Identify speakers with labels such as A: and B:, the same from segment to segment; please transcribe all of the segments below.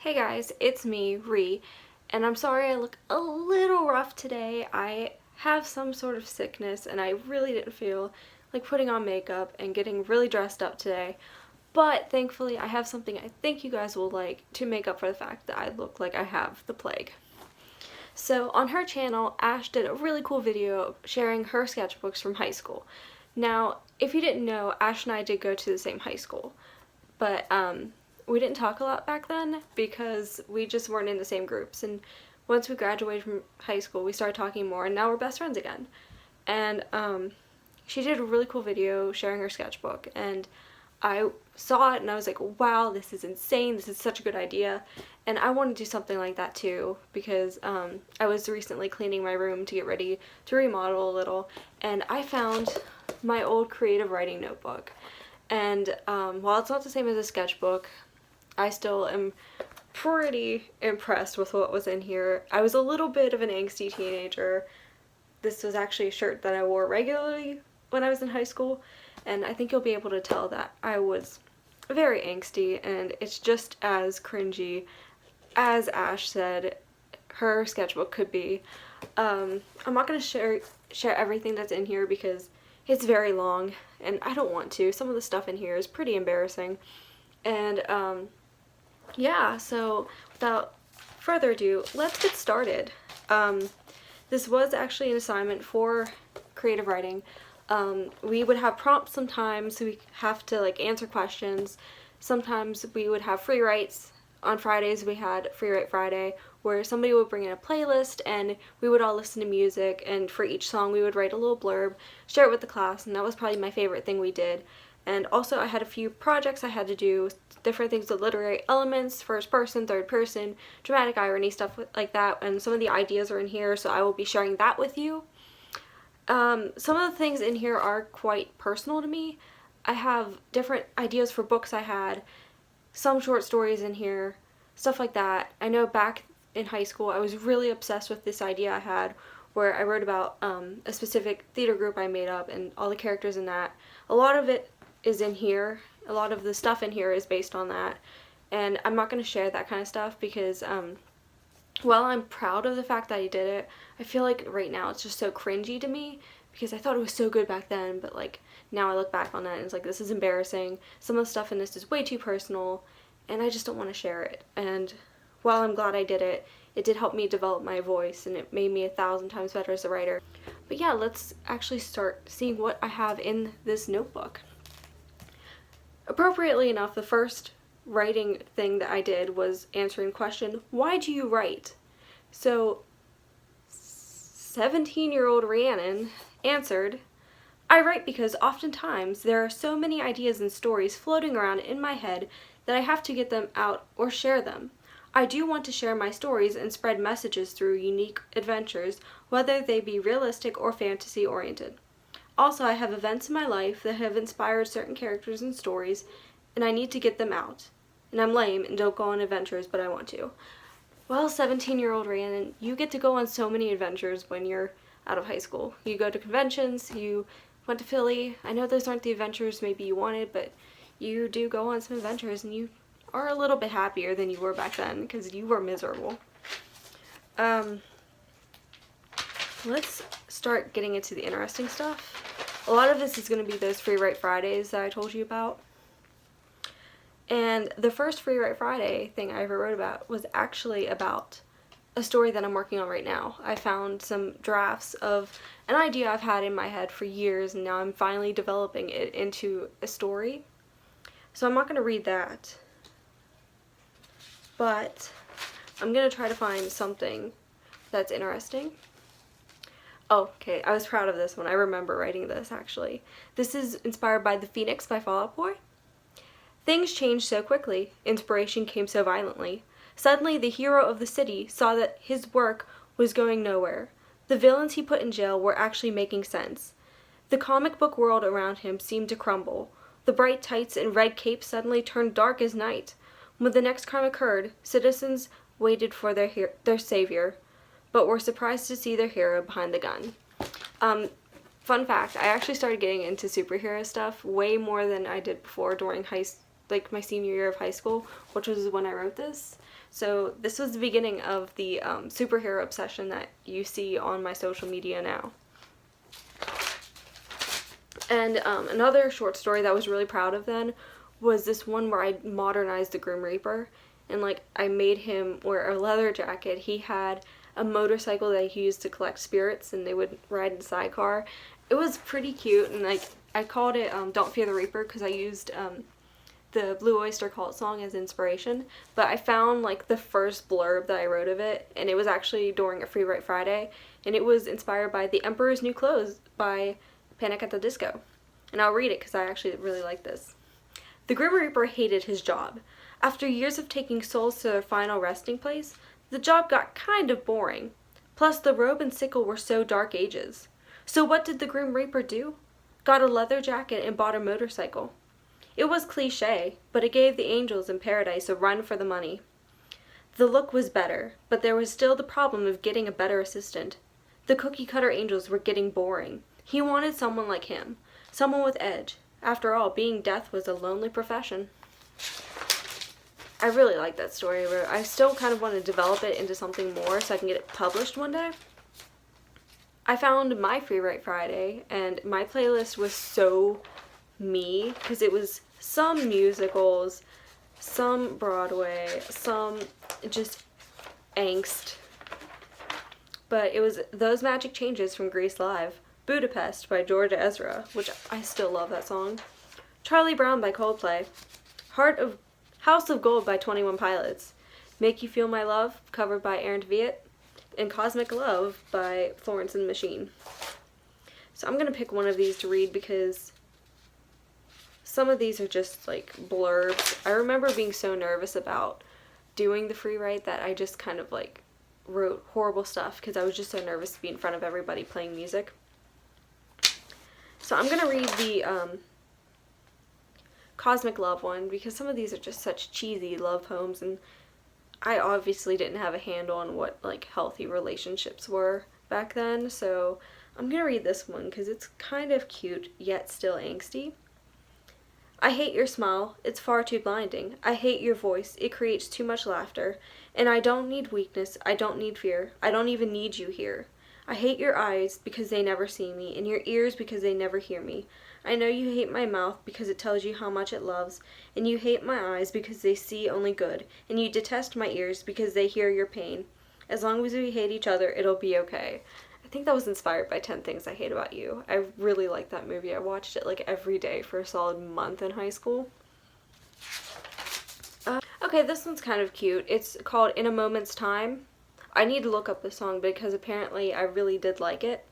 A: Hey guys, it's me, Ree, and I'm sorry I look a little rough today. I have some sort of sickness and I really didn't feel like putting on makeup and getting really dressed up today. But thankfully I have something I think you guys will like to make up for the fact that I look like I have the plague. So on her channel, Ash did a really cool video sharing her sketchbooks from high school. Now, if you didn't know, Ash and I did go to the same high school, but we didn't talk a lot back then because we just weren't in the same groups. And once we graduated from high school, we started talking more, and now we're best friends again. And she did a really cool video sharing her sketchbook, and I saw it and I was like, wow, this is insane, this is such a good idea. And I want to do something like that too, because I was recently cleaning my room to get ready to remodel a little, and I found my old creative writing notebook. And while it's not the same as a sketchbook, I still am pretty impressed with what was in here. I was a little bit of an angsty teenager. This was actually a shirt that I wore regularly when I was in high school, and I think you'll be able to tell that I was very angsty, and it's just as cringy as Ash said her sketchbook could be. I'm not going to share everything that's in here because it's very long and I don't want to. Some of the stuff in here is pretty embarrassing. And yeah, so without further ado, let's get started. This was actually an assignment for creative writing. We would have prompts sometimes, so we have to like answer questions. Sometimes we would have free writes. On Fridays we had Free Write Friday, where somebody would bring in a playlist and we would all listen to music, and for each song we would write a little blurb, share it with the class, and that was probably my favorite thing we did. And also I had a few projects I had to do, different things with literary elements, first person, third person, dramatic irony, stuff like that, and some of the ideas are in here, so I will be sharing that with you. Some of the things in here are quite personal to me. I have different ideas for books I had, some short stories in here, stuff like that. I know back in high school I was really obsessed with this idea I had where I wrote about a specific theater group I made up and all the characters in that. A lot of it is in here. A lot of the stuff in here is based on that, and I'm not going to share that kind of stuff because while I'm proud of the fact that I did it, I feel like right now it's just so cringy to me because I thought it was so good back then, but like now I look back on that and it's like, this is embarrassing. Some of the stuff in this is way too personal and I just don't want to share it. And while I'm glad I did it, it did help me develop my voice and it made me 1,000 times better as a writer. But yeah, let's actually start seeing what I have in this notebook. Appropriately enough, the first writing thing that I did was answering the question, why do you write? So 17-year-old Rhiannon answered, I write because oftentimes there are so many ideas and stories floating around in my head that I have to get them out or share them. I do want to share my stories and spread messages through unique adventures, whether they be realistic or fantasy oriented. Also, I have events in my life that have inspired certain characters and stories, and I need to get them out. And I'm lame and don't go on adventures, but I want to. Well, 17-year-old Rhiannon, you get to go on so many adventures when you're out of high school. You go to conventions, you went to Philly. I know those aren't the adventures maybe you wanted, but you do go on some adventures and you are a little bit happier than you were back then because you were miserable. Let's start getting into the interesting stuff. A lot of this is going to be those Free Write Fridays that I told you about. And the first Free Write Friday thing I ever wrote about was actually about a story that I'm working on right now. I found some drafts of an idea I've had in my head for years, and now I'm finally developing it into a story. So I'm not going to read that, but I'm going to try to find something that's interesting. Oh, okay, I was proud of this one. I remember writing this, actually. This is inspired by The Phoenix by Fall Out Boy. Things changed so quickly. Inspiration came so violently. Suddenly, the hero of the city saw that his work was going nowhere. The villains he put in jail were actually making sense. The comic book world around him seemed to crumble. The bright tights and red capes suddenly turned dark as night. When the next crime occurred, citizens waited for their savior, but were surprised to see their hero behind the gun. Fun fact, I actually started getting into superhero stuff way more than I did before during high like my senior year of high school, which was when I wrote this. So this was the beginning of the superhero obsession that you see on my social media now. And another short story that I was really proud of then was this one where I modernized the Grim Reaper, and like I made him wear a leather jacket. He had a motorcycle that he used to collect spirits, and they would ride in a sidecar. It was pretty cute, and like I called it Don't Fear the Reaper because I used the Blue Oyster Cult song as inspiration. But I found like the first blurb that I wrote of it, and it was actually during a Free Write Friday, and it was inspired by The Emperor's New Clothes by Panic at the Disco. And I'll read it because I actually really like this. The Grim Reaper hated his job. After years of taking souls to their final resting place, the job got kind of boring. Plus, the robe and sickle were so dark ages. So what did the Grim Reaper do? Got a leather jacket and bought a motorcycle. It was cliché, but it gave the angels in paradise a run for the money. The look was better, but there was still the problem of getting a better assistant. The cookie-cutter angels were getting boring. He wanted someone like him, someone with edge. After all, being death was a lonely profession. I really like that story, but I still kind of want to develop it into something more so I can get it published one day. I found my Free Write Friday, and my playlist was so me, because it was some musicals, some Broadway, some just angst. But it was Those Magic Changes from Grease Live, Budapest by Georgia Ezra, which I still love that song, Charlie Brown by Coldplay, House of Gold by 21 Pilots, Make You Feel My Love, covered by Aaron Viet, and Cosmic Love by Florence and the Machine. So I'm going to pick one of these to read because some of these are just like blurbs. I remember being so nervous about doing the free write that I just kind of like wrote horrible stuff because I was just so nervous to be in front of everybody playing music. So I'm going to read the Cosmic Love one because some of these are just such cheesy love poems, and I obviously didn't have a handle on what like healthy relationships were back then, so I'm going to read this one because it's kind of cute yet still angsty. I hate your smile, it's far too blinding. I hate your voice, it creates too much laughter. And I don't need weakness, I don't need fear, I don't even need you here. I hate your eyes because they never see me, and your ears because they never hear me. I know you hate my mouth because it tells you how much it loves, and you hate my eyes because they see only good, and you detest my ears because they hear your pain. As long as we hate each other, it'll be okay. I think that was inspired by 10 Things I Hate About You. I really like that movie. I watched it like every day for a solid month in high school. Okay, this one's kind of cute. It's called In a Moment's Time. I need to look up the song because apparently I really did like it.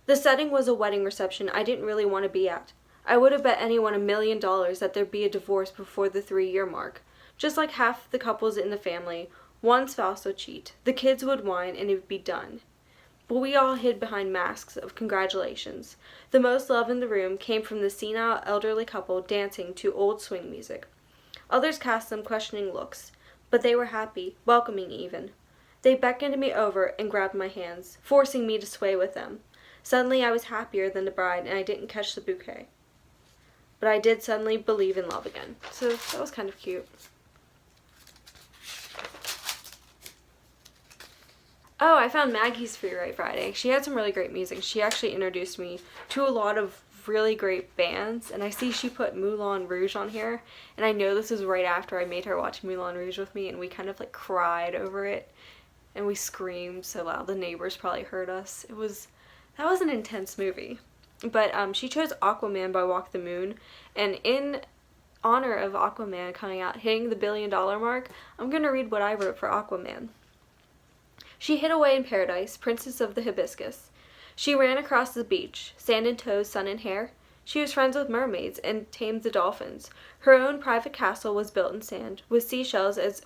A: The setting was a wedding reception I didn't really want to be at. I would have bet anyone $1 million that there'd be a divorce before the 3-year mark. Just like half the couples in the family, one spouse would cheat, the kids would whine, and it would be done. But we all hid behind masks of congratulations. The most love in the room came from the senile elderly couple dancing to old swing music. Others cast them questioning looks, but they were happy, welcoming even. They beckoned me over and grabbed my hands, forcing me to sway with them. Suddenly I was happier than the bride, and I didn't catch the bouquet. But I did suddenly believe in love again. So that was kind of cute. Oh, I found Maggie's Free Write Friday. She had some really great music. She actually introduced me to a lot of really great bands, and I see she put Moulin Rouge on here, and I know this was right after I made her watch Moulin Rouge with me, and we kind of like cried over it, and we screamed so loud the neighbors probably heard us. That was an intense movie. But she chose Aquaman by Walk the Moon, and in honor of Aquaman coming out, hitting the $1 billion mark, I'm going to read what I wrote for Aquaman. She hid away in paradise, princess of the hibiscus. She ran across the beach, sand and toes, sun and hair. She was friends with mermaids and tamed the dolphins. Her own private castle was built in sand, with seashells as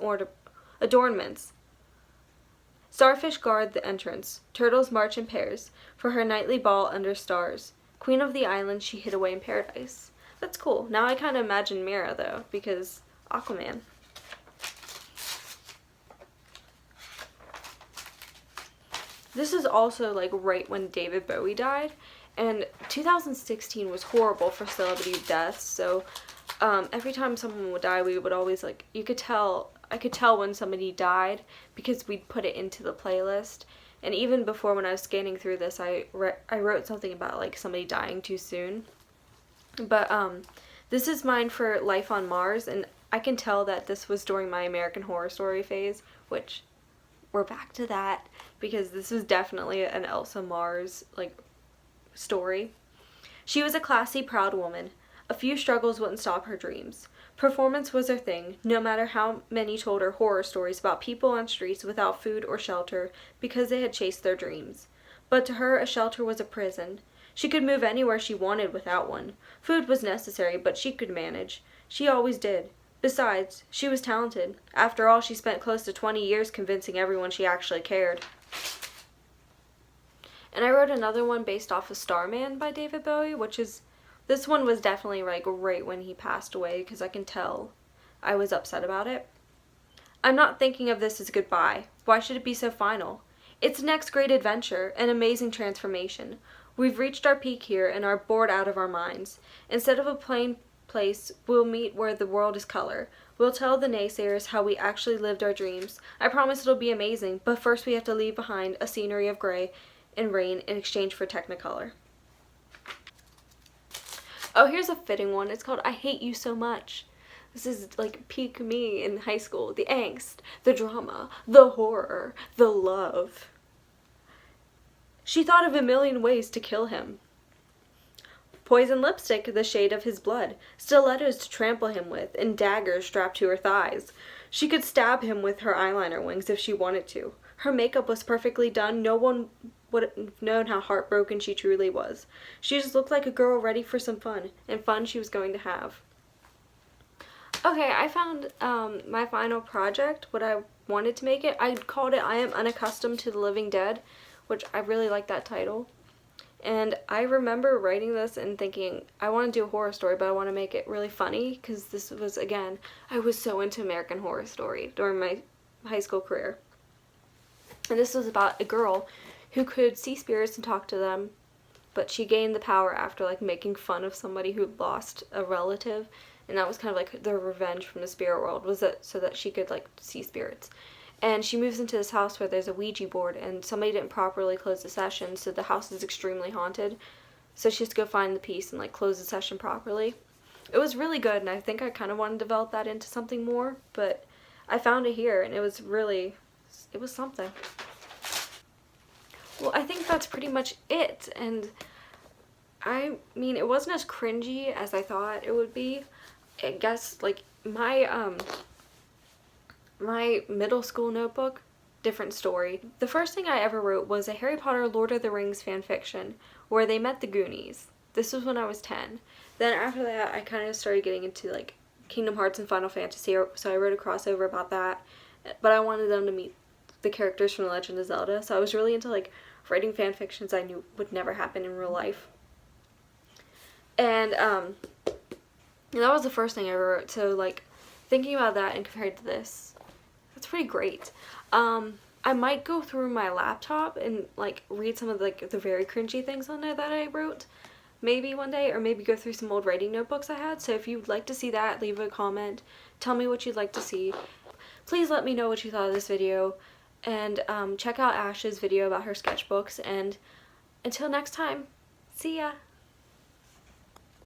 A: adornments. Starfish guard the entrance. Turtles march in pairs, for her nightly ball under stars. Queen of the island, she hid away in paradise. That's cool. Now I kind of imagine Mira, though, because Aquaman. This is also like right when David Bowie died, and 2016 was horrible for celebrity deaths, so every time someone would die, we would always, like, I could tell when somebody died because we'd put it into the playlist. And even before, when I was scanning through this, I wrote something about, like, somebody dying too soon. But this is mine for Life on Mars, and I can tell that this was during my American Horror Story phase, which we're back to that because this was definitely an Elsa Mars, like, story. She was a classy, proud woman. A few struggles wouldn't stop her dreams. Performance was her thing, no matter how many told her horror stories about people on streets without food or shelter because they had chased their dreams. But to her, a shelter was a prison. She could move anywhere she wanted without one. Food was necessary, but she could manage. She always did. Besides, she was talented. After all, she spent close to 20 years convincing everyone she actually cared. And I wrote another one based off of Starman by David Bowie, this one was definitely, like, right when he passed away, because I can tell I was upset about it. I'm not thinking of this as goodbye. Why should it be so final? It's the next great adventure, an amazing transformation. We've reached our peak here and are bored out of our minds. Instead of a plain place, we'll meet where the world is color. We'll tell the naysayers how we actually lived our dreams. I promise it'll be amazing, but first we have to leave behind a scenery of gray and rain in exchange for Technicolor. Oh, here's a fitting one. It's called I Hate You So Much. This is, like, peak me in high school. The angst, the drama, the horror, the love. She thought of a million ways to kill him. Poison lipstick, the shade of his blood. Stilettos to trample him with, and daggers strapped to her thighs. She could stab him with her eyeliner wings if she wanted to. Her makeup was perfectly done. No one would have known how heartbroken she truly was. She just looked like a girl ready for some fun, and fun she was going to have. Okay, I found my final project, what I wanted to make it. I called it I Am Unaccustomed to the Living Dead, which I really like that title. And I remember writing this and thinking, I want to do a horror story, but I want to make it really funny, because this was, again, I was so into American Horror Story during my high school career. And this was about a girl who could see spirits and talk to them, but she gained the power after, like, making fun of somebody who lost a relative, and that was kind of like their revenge from the spirit world, was that so that she could, like, see spirits. And she moves into this house where there's a Ouija board, and somebody didn't properly close the session, so the house is extremely haunted. So she has to go find the piece and, like, close the session properly. It was really good, and I think I kind of want to develop that into something more, but I found it here, and it was something. Well, I think that's pretty much it, and I mean, it wasn't as cringy as I thought it would be. I guess, like, my middle school notebook, different story. The first thing I ever wrote was a Harry Potter Lord of the Rings fanfiction where they met the Goonies. This was when I was 10. Then after that, I kind of started getting into, like, Kingdom Hearts and Final Fantasy, so I wrote a crossover about that, but I wanted them to meet the characters from The Legend of Zelda, so I was really into, like, writing fan fictions I knew would never happen in real life. And that was the first thing I wrote, so, like, thinking about that and compared to this, that's pretty great. I might go through my laptop and, like, read some of, like, the very cringy things on there that I wrote, maybe one day, or maybe go through some old writing notebooks I had, so if you'd like to see that, leave a comment, tell me what you'd like to see. Please let me know what you thought of this video, and check out Ash's video about her sketchbooks, and until next time, see ya!